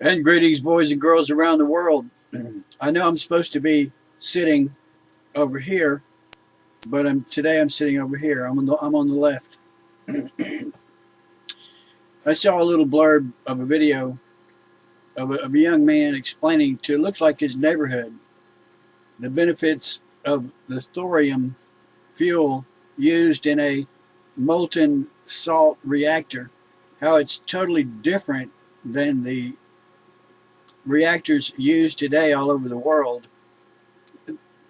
And greetings, boys and girls around the world. I know I'm supposed to be sitting over here, but today I'm sitting over here. I'm on the left. I saw a little blurb of a video of a young man explaining to, it looks like, his neighborhood, the benefits of the thorium fuel used in a molten salt reactor, how it's totally different than the reactors used today all over the world.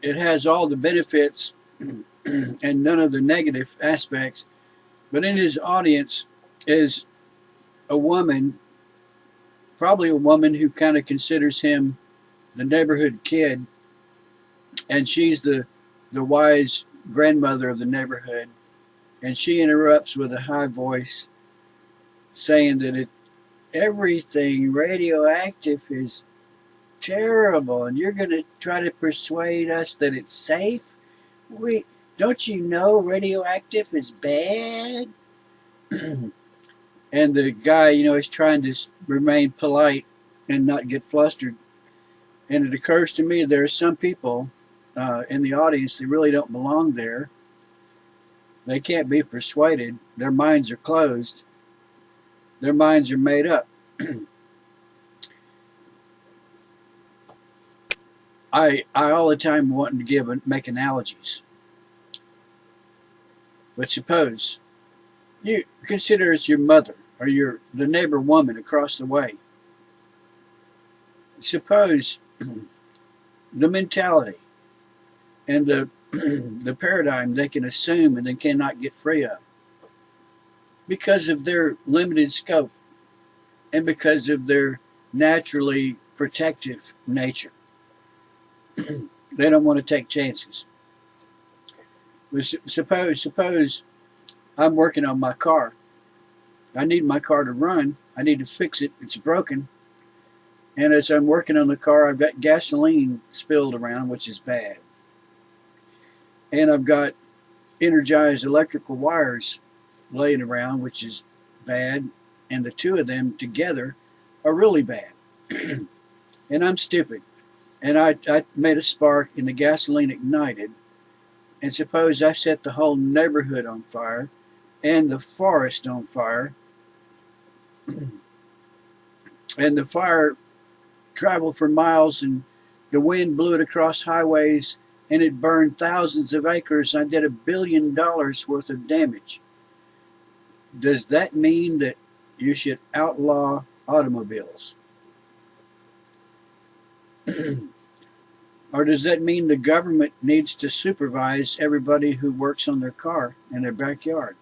It has all the benefits and none of the negative aspects. But in his audience is a woman, probably a woman who kind of considers him the neighborhood kid, and she's the wise grandmother of the neighborhood. And she interrupts with a high voice, saying that everything radioactive is terrible, and you're going to try to persuade us that it's safe. Don't you know radioactive is bad? And the guy, is trying to remain polite and not get flustered. And it occurs to me there are some people in the audience that really don't belong there. They can't be persuaded. Their minds are closed. Their minds are made up. I all the time wanting to make analogies. But suppose you consider it's your mother or the neighbor woman across the way. Suppose the mentality and the the paradigm they can assume and they cannot get free of because of their limited scope and because of their naturally protective nature. They don't want to take chances. Suppose I'm working on my car. I need my car to run. I need to fix it. It's broken. And as I'm working on the car, I've got gasoline spilled around, which is bad. And I've got energized electrical wires laying around, which is bad. And the two of them together are really bad. And I'm stupid. And I made a spark and the gasoline ignited. And suppose I set the whole neighborhood on fire and the forest on fire. And the fire traveled for miles and the wind blew it across highways and it burned thousands of acres. I did $1 billion worth of damage. Does that mean that you should outlaw automobiles? Or does that mean the government needs to supervise everybody who works on their car in their backyard?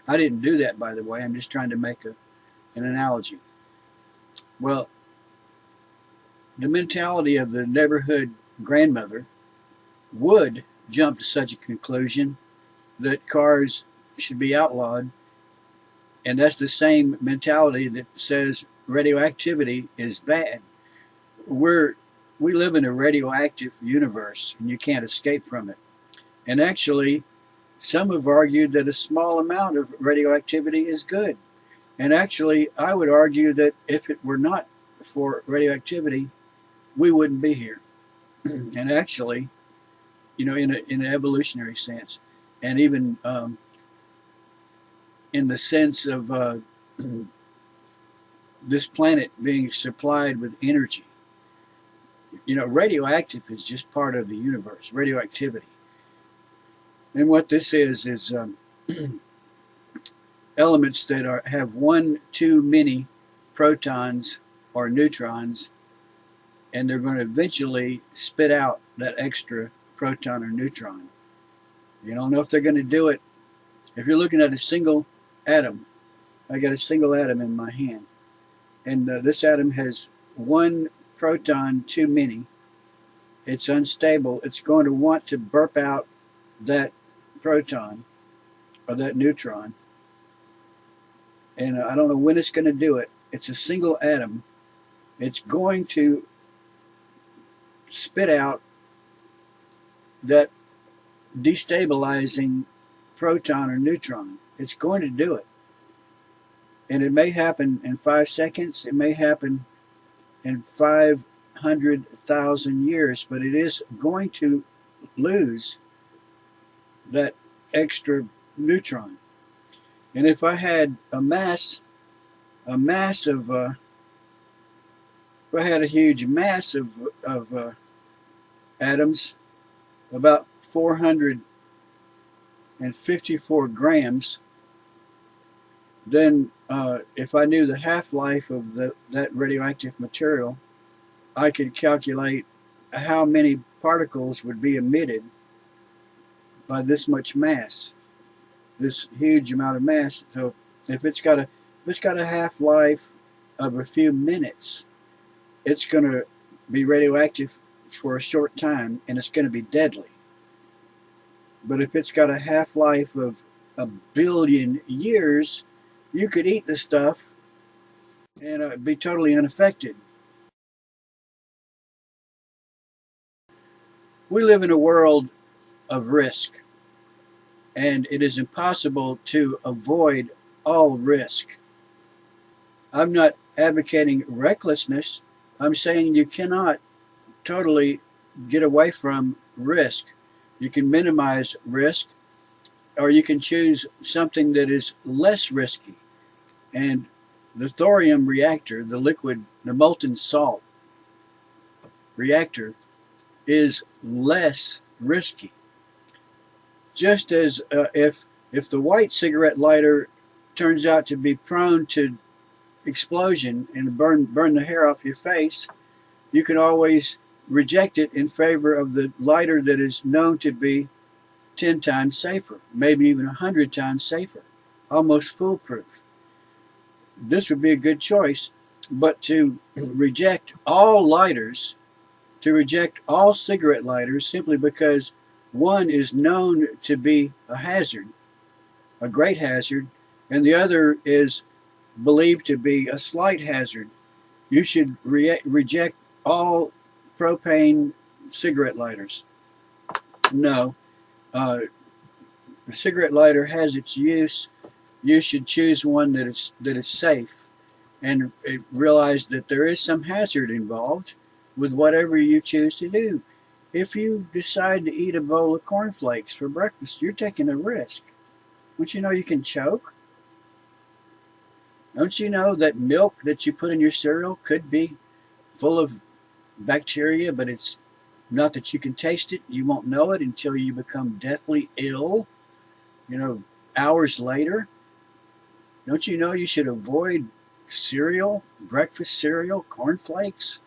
I didn't do that, by the way. I'm just trying to make an analogy. Well, the mentality of the neighborhood grandmother would jump to such a conclusion that cars should be outlawed. And that's the same mentality that says radioactivity is bad. We live in a radioactive universe, and you can't escape from it. And actually, some have argued that a small amount of radioactivity is good. And actually, I would argue that if it were not for radioactivity, we wouldn't be here. And actually, in an evolutionary sense, and even in the sense of this planet being supplied with energy. Radioactive is just part of the universe, radioactivity. And what this is elements that have one too many protons or neutrons, and they're going to eventually spit out that extra proton or neutron. You don't know if they're going to do it. If you're looking at a single atom, I got a single atom in my hand, and this atom has one proton too many. It's unstable. It's going to want to burp out that proton or that neutron, and I don't know when it's going to do it. It's a single atom. It's going to spit out that destabilizing proton or neutron. It's going to do it, and it may happen in 5 seconds. It may happen in 500,000 years, but it is going to lose that extra neutron. And if I had a mass of, if I had a huge mass of atoms, about 454 grams, then if I knew the half-life of that radioactive material, I could calculate how many particles would be emitted by this much mass, this huge amount of mass. So if it's got a half-life of a few minutes, it's going to be radioactive for a short time, and it's going to be deadly. But if it's got a half-life of a billion years, you could eat the stuff and be totally unaffected. We live in a world of risk, and it is impossible to avoid all risk. I'm not advocating recklessness. I'm saying you cannot totally get away from risk. You can minimize risk, or you can choose something that is less risky. And the thorium reactor, the molten salt reactor, is less risky. Just as if the white cigarette lighter turns out to be prone to explosion and burn the hair off your face, you can always reject it in favor of the lighter that is known to be 10 times safer, maybe even 100 times safer, almost foolproof. This would be a good choice, but to reject all lighters, to reject all cigarette lighters simply because one is known to be a hazard, a great hazard, and the other is believed to be a slight hazard, you should reject all propane cigarette lighters. No, the cigarette lighter has its use. You should choose one that is safe, and realize that there is some hazard involved with whatever you choose to do. If you decide to eat a bowl of cornflakes for breakfast, you're taking a risk. Don't you know you can choke? Don't you know that milk that you put in your cereal could be full of bacteria, but it's not that you can taste it. You won't know it until you become deathly ill, hours later. Don't you know you should avoid cereal, breakfast cereal, cornflakes?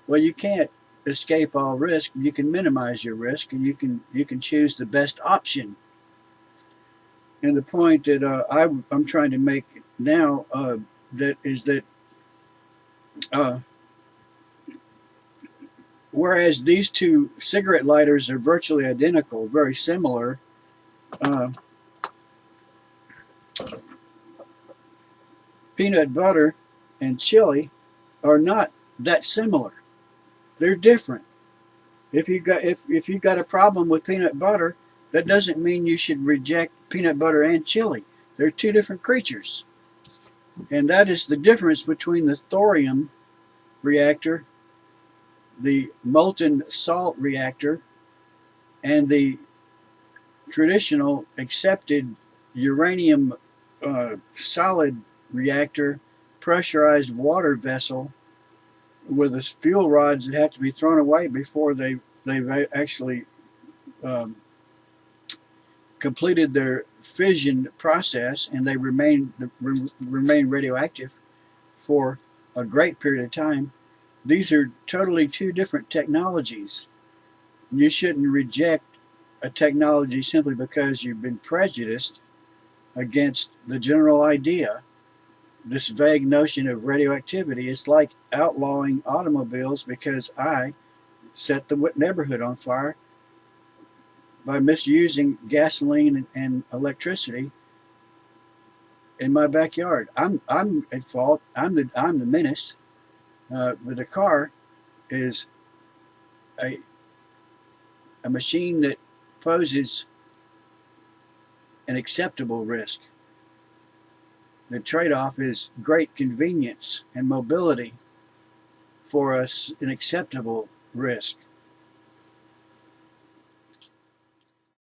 Well, you can't escape all risk. You can minimize your risk, and you can choose the best option. And the point that I'm trying to make now that is that whereas these two cigarette lighters are virtually identical, very similar, peanut butter and chili are not that similar. They're different. If you got a problem with peanut butter, that doesn't mean you should reject peanut butter and chili. They're two different creatures. And that is the difference between the thorium reactor, the molten salt reactor, and the traditional accepted uranium solid reactor, pressurized water vessel with the fuel rods that have to be thrown away before they've actually completed their fission process, and they remain radioactive for a great period of time. These are totally two different technologies. You shouldn't reject a technology simply because you've been prejudiced against the general idea. This vague notion of radioactivity is like outlawing automobiles because I set the neighborhood on fire by misusing gasoline and electricity in my backyard. I'm at fault. I'm the menace. But the car is a machine that poses an acceptable risk. The trade-off is great convenience and mobility, for us an acceptable risk.